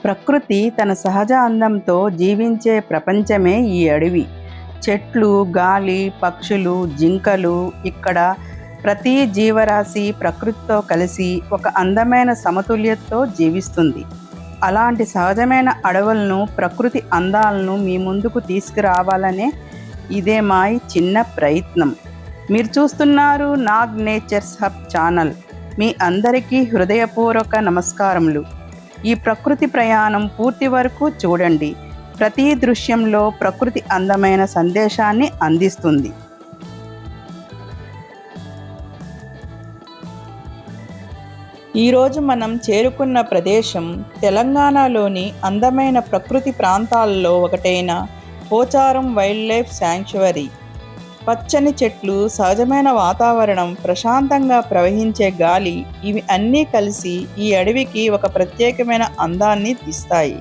ప్రకృతి తన సహజ అందంతో జీవించే ప్రపంచమే ఈ అడవి. చెట్లు, గాలి, పక్షులు, జింకలు ఇక్కడ ప్రతి జీవరాశి ప్రకృతితో కలిసి ఒక అందమైన సమతుల్యతతో జీవిస్తుంది. అలాంటి సహజమైన అడవులను, ప్రకృతి అందాలను మీ ముందుకు తీసుకురావాలనే ఇదే మా ఈ చిన్న ప్రయత్నం. మీరు చూస్తున్నారు నాగ్ నేచర్స్ హబ్ ఛానల్. మీ అందరికీ హృదయపూర్వక నమస్కారములు. ఈ ప్రకృతి ప్రయాణం పూర్తి వరకు చూడండి. ప్రతి దృశ్యంలో ప్రకృతి అందమైన సందేశాన్ని అందిస్తుంది. ఈరోజు మనం చేరుకున్న ప్రదేశం తెలంగాణలోని అందమైన ప్రకృతి ప్రాంతాల్లో ఒకటైన పోచారం వైల్డ్ లైఫ్ శాంక్చువరీ. పచ్చని చెట్లు, సహజమైన వాతావరణం, ప్రశాంతంగా ప్రవహించే గాలి, ఇవి అన్నీ కలిసి ఈ అడవికి ఒక ప్రత్యేకమైన అందాన్ని ఇస్తాయి.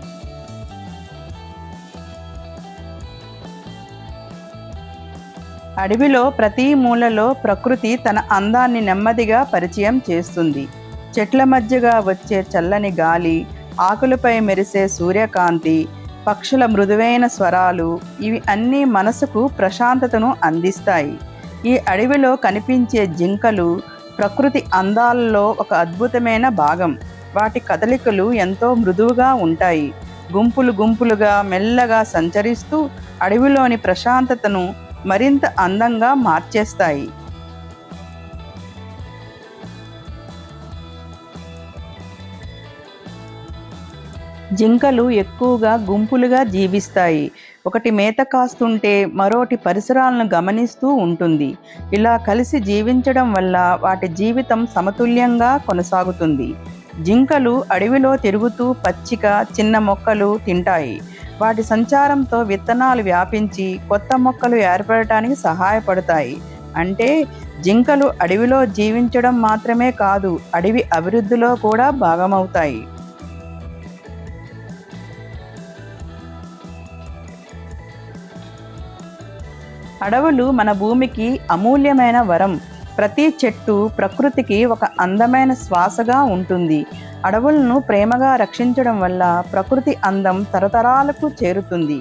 అడవిలో ప్రతి మూలలో ప్రకృతి తన అందాన్ని నెమ్మదిగా పరిచయం చేస్తుంది. చెట్ల మధ్యగా వచ్చే చల్లని గాలి, ఆకులపై మెరిసే సూర్యకాంతి, పక్షుల మృదువైన స్వరాలు, ఇవి అన్నీ మనసుకు ప్రశాంతతను అందిస్తాయి. ఈ అడవిలో కనిపించే జింకలు ప్రకృతి అందాలలో ఒక అద్భుతమైన భాగం. వాటి కదలికలు ఎంతో మృదువుగా ఉంటాయి. గుంపులు గుంపులుగా మెల్లగా సంచరిస్తూ అడవిలోని ప్రశాంతతను మరింత అందంగా మార్చేస్తాయి. జింకలు ఎక్కువగా గుంపులుగా జీవిస్తాయి. ఒకటి మేత కాస్తుంటే మరోటి పరిసరాలను గమనిస్తూ ఉంటుంది. ఇలా కలిసి జీవించడం వల్ల వాటి జీవితం సమతుల్యంగా కొనసాగుతుంది. జింకలు అడవిలో తిరుగుతూ పచ్చిక, చిన్న మొక్కలు తింటాయి. వాటి సంచారంతో విత్తనాలు వ్యాపించి కొత్త మొక్కలు ఏర్పడటానికి సహాయపడతాయి. అంటే జింకలు అడవిలో జీవించడం మాత్రమే కాదు, అడవి అభివృద్ధిలో కూడా భాగమవుతాయి. అడవులు మన భూమికి అమూల్యమైన వరం. ప్రతి చెట్టు ప్రకృతికి ఒక అందమైన శ్వాసగా ఉంటుంది. అడవులను ప్రేమగా రక్షించడం వల్ల ప్రకృతి అందం తరతరాలకు చేరుతుంది.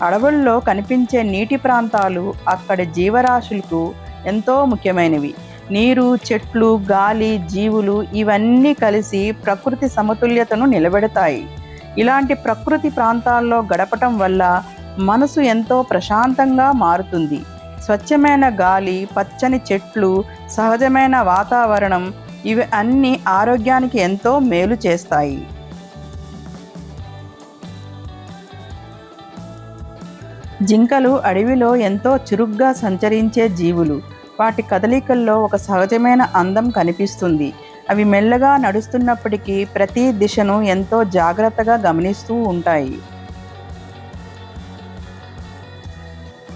అడవుల్లో కనిపించే నీటి ప్రాంతాలు అక్కడి జీవరాశులకు ఎంతో ముఖ్యమైనవి. నీరు, చెట్లు, గాలి, జీవులు ఇవన్నీ కలిసి ప్రకృతి సమతుల్యతను నిలబెడతాయి. ఇలాంటి ప్రకృతి ప్రాంతాల్లో గడపటం వల్ల మనసు ఎంతో ప్రశాంతంగా మారుతుంది. స్వచ్ఛమైన గాలి, పచ్చని చెట్లు, సహజమైన వాతావరణం, ఇవి అన్నీ ఆరోగ్యానికి ఎంతో మేలు చేస్తాయి. జింకలు అడవిలో ఎంతో చురుగ్గా సంచరించే జీవులు. వాటి కదలికల్లో ఒక సహజమైన అందం కనిపిస్తుంది. అవి మెల్లగా నడుస్తున్నప్పటికీ ప్రతి దిశను ఎంతో జాగ్రత్తగా గమనిస్తూ ఉంటాయి.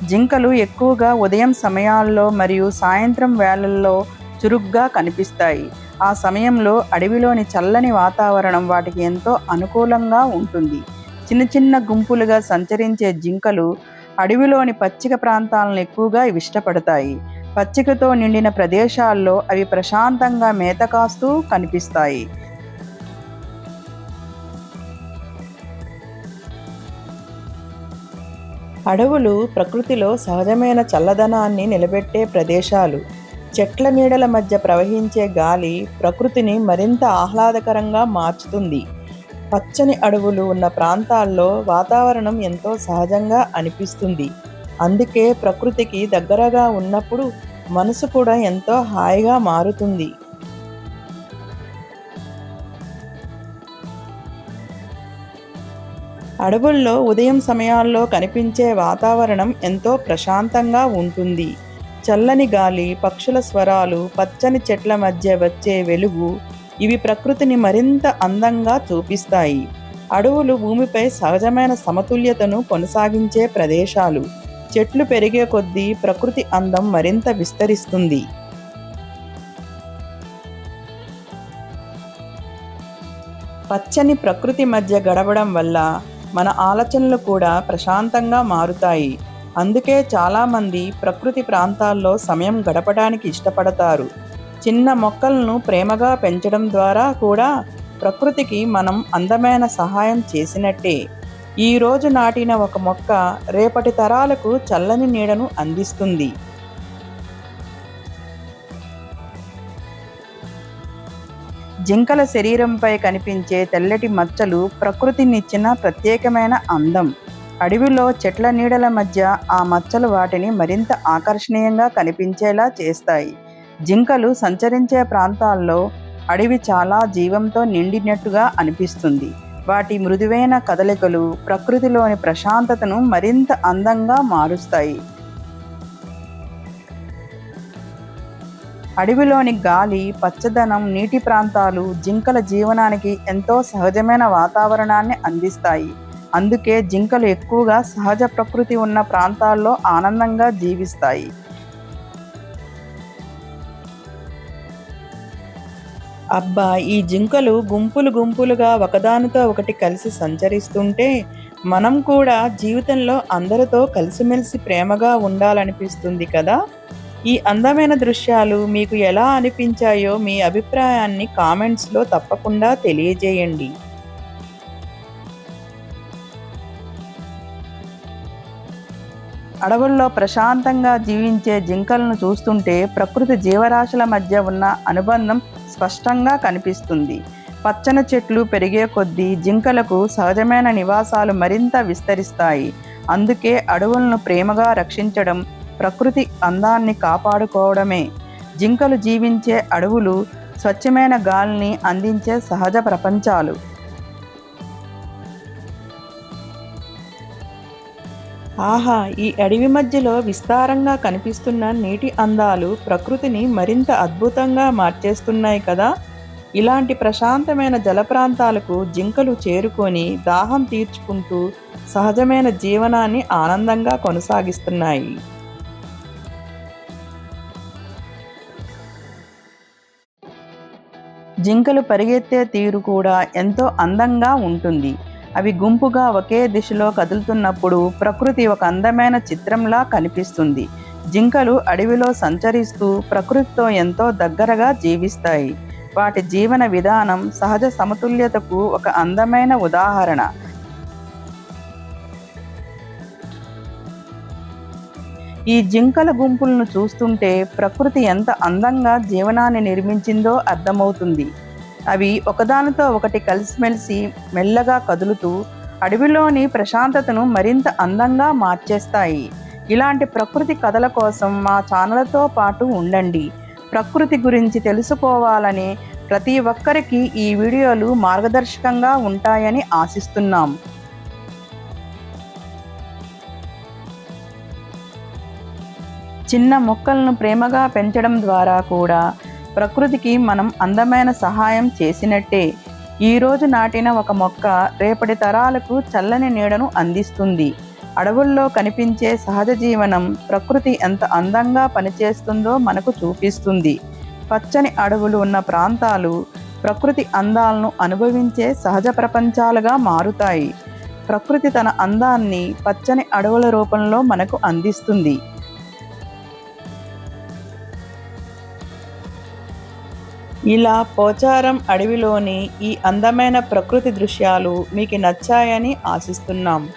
జింకలు ఎక్కువగా ఉదయం సమయాల్లో మరియు సాయంత్రం వేళల్లో చురుగ్గా కనిపిస్తాయి. ఆ సమయంలో అడవిలోని చల్లని వాతావరణం వాటికి ఎంతో అనుకూలంగా ఉంటుంది. చిన్న చిన్న గుంపులుగా సంచరించే జింకలు అడవిలోని పచ్చిక ప్రాంతాలను ఎక్కువగా ఇష్టపడతాయి. పచ్చికతో నిండిన ప్రదేశాల్లో అవి ప్రశాంతంగా మేత కాస్తూ కనిపిస్తాయి. అడవులు ప్రకృతిలో సహజమైన చల్లదనాన్ని నిలబెట్టే ప్రదేశాలు. చెట్ల నీడల మధ్య ప్రవహించే గాలి ప్రకృతిని మరింత ఆహ్లాదకరంగా మార్చుతుంది. పచ్చని అడవులు ఉన్న ప్రాంతాల్లో వాతావరణం ఎంతో సహజంగా అనిపిస్తుంది. అందుకే ప్రకృతికి దగ్గరగా ఉన్నప్పుడు మనసు కూడా ఎంతో హాయిగా మారుతుంది. అడవుల్లో ఉదయం సమయాల్లో కనిపించే వాతావరణం ఎంతో ప్రశాంతంగా ఉంటుంది. చల్లని గాలి, పక్షుల స్వరాలు, పచ్చని చెట్ల మధ్య వచ్చే వెలుగు, ఇవి ప్రకృతిని మరింత అందంగా చూపిస్తాయి. అడవులు భూమిపై సహజమైన సమతుల్యతను కొనసాగించే ప్రదేశాలు. చెట్లు పెరిగే కొద్దీ ప్రకృతి అందం మరింత విస్తరిస్తుంది. పచ్చని ప్రకృతి మధ్య గడపడం వల్ల మన ఆలోచనలు కూడా ప్రశాంతంగా మారుతాయి. అందుకే చాలామంది ప్రకృతి ప్రాంతాల్లో సమయం గడపడానికి ఇష్టపడతారు. చిన్న మొక్కలను ప్రేమగా పెంచడం ద్వారా కూడా ప్రకృతికి మనం అందమైన సహాయం చేసినట్టే. ఈరోజు నాటిన ఒక మొక్క రేపటి తరాలకు చల్లని నీడను అందిస్తుంది. జింకల శరీరంపై కనిపించే తెల్లటి మచ్చలు ప్రకృతినిచ్చిన ప్రత్యేకమైన అందం. అడవిలో చెట్ల నీడల మధ్య ఆ మచ్చలు వాటిని మరింత ఆకర్షణీయంగా కనిపించేలా చేస్తాయి. జింకలు సంచరించే ప్రాంతాల్లో అడవి చాలా జీవంతో నిండినట్టుగా అనిపిస్తుంది. వాటి మృదువైన కదలికలు ప్రకృతిలోని ప్రశాంతతను మరింత అందంగా మారుస్తాయి. అడవిలోని గాలి, పచ్చదనం, నీటి ప్రాంతాలు జింకల జీవనానికి ఎంతో సహజమైన వాతావరణాన్ని అందిస్తాయి. అందుకే జింకలు ఎక్కువగా సహజ ప్రకృతి ఉన్న ప్రాంతాల్లో ఆనందంగా జీవిస్తాయి. అబ్బా, ఈ జింకలు గుంపులు గుంపులుగా ఒకదానితో ఒకటి కలిసి సంచరిస్తుంటే మనం కూడా జీవితంలో అందరితో కలిసిమెలిసి ప్రేమగా ఉండాలనిపిస్తుంది కదా. ఈ అందమైన దృశ్యాలు మీకు ఎలా అనిపించాయో మీ అభిప్రాయాన్ని కామెంట్స్లో తప్పకుండా తెలియజేయండి. అడవుల్లో ప్రశాంతంగా జీవించే జింకలను చూస్తుంటే ప్రకృతి జీవరాశుల మధ్య ఉన్న అనుబంధం స్పష్టంగా కనిపిస్తుంది. పచ్చని చెట్లు పెరిగే కొద్దీ జింకలకు సహజమైన నివాసాలు మరింత విస్తరిస్తాయి. అందుకే అడవులను ప్రేమగా రక్షించడం, ప్రకృతి అందాన్ని కాపాడుకోవడమే. జింకలు జీవించే అడవులు స్వచ్ఛమైన గాలిని అందించే సహజ ప్రపంచాలు. ఆహా, ఈ అడవి మధ్యలో విస్తారంగా కనిపిస్తున్న నీటి అందాలు ప్రకృతిని మరింత అద్భుతంగా మార్చేస్తున్నాయి కదా. ఇలాంటి ప్రశాంతమైన జల ప్రాంతాలకు జింకలు చేరుకొని దాహం తీర్చుకుంటూ సహజమైన జీవనాన్ని ఆనందంగా కొనసాగిస్తున్నాయి. జింకలు పరిగెత్తే తీరు కూడా ఎంతో అందంగా ఉంటుంది. అవి గుంపుగా ఒకే దిశలో కదులుతున్నప్పుడు ప్రకృతి ఒక అందమైన చిత్రంలా కనిపిస్తుంది. జింకలు అడవిలో సంచరిస్తూ ప్రకృతితో ఎంతో దగ్గరగా జీవిస్తాయి. వాటి జీవన విధానం సహజ సమతుల్యతకు ఒక అందమైన ఉదాహరణ. ఈ జింకల గుంపులను చూస్తుంటే ప్రకృతి ఎంత అందంగా జీవనాన్ని నిర్మించిందో అర్థమవుతుంది. అవి ఒకదానితో ఒకటి కలిసిమెలిసి మెల్లగా కదులుతూ అడవిలోని ప్రశాంతతను మరింత అందంగా మార్చేస్తాయి. ఇలాంటి ప్రకృతి కథల కోసం మా ఛానల్తో పాటు ఉండండి. ప్రకృతి గురించి తెలుసుకోవాలని ప్రతి ఒక్కరికి ఈ వీడియోలు మార్గదర్శకంగా ఉంటాయని ఆశిస్తున్నాం. చిన్న మొక్కలను ప్రేమగా పెంచడం ద్వారా కూడా ప్రకృతికి మనం అందమైన సహాయం చేసినట్టే. ఈరోజు నాటిన ఒక మొక్క రేపటి తరాలకు చల్లని నీడను అందిస్తుంది. అడవుల్లో కనిపించే సహజ జీవనం ప్రకృతి ఎంత అందంగా పనిచేస్తుందో మనకు చూపిస్తుంది. పచ్చని అడవులు ఉన్న ప్రాంతాలు ప్రకృతి అందాలను అనుభవించే సహజ ప్రపంచాలుగా మారుతాయి. ప్రకృతి తన అందాన్ని పచ్చని అడవుల రూపంలో మనకు అందిస్తుంది. ఇలా పోచారం అడవిలోని ఈ అందమైన ప్రకృతి దృశ్యాలు మీకు నచ్చాయని ఆశిస్తున్నాం.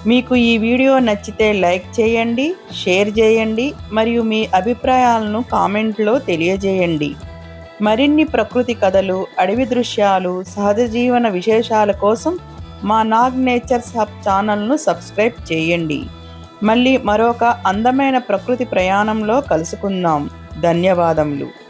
మీకు ఈ వీడియో నచ్చితే లైక్ చేయండి, షేర్ చేయండి మరియు మీ అభిప్రాయాలను కామెంట్లో తెలియజేయండి. మరిన్ని ప్రకృతి కథలు, అడవి దృశ్యాలు, సహజ జీవన విశేషాల కోసం మా నాగ్ నేచర్స్ హబ్ ఛానల్ను సబ్స్క్రైబ్ చేయండి. మళ్ళీ మరొక అందమైన ప్రకృతి ప్రయాణంలో కలుసుకుందాం. ధన్యవాదములు.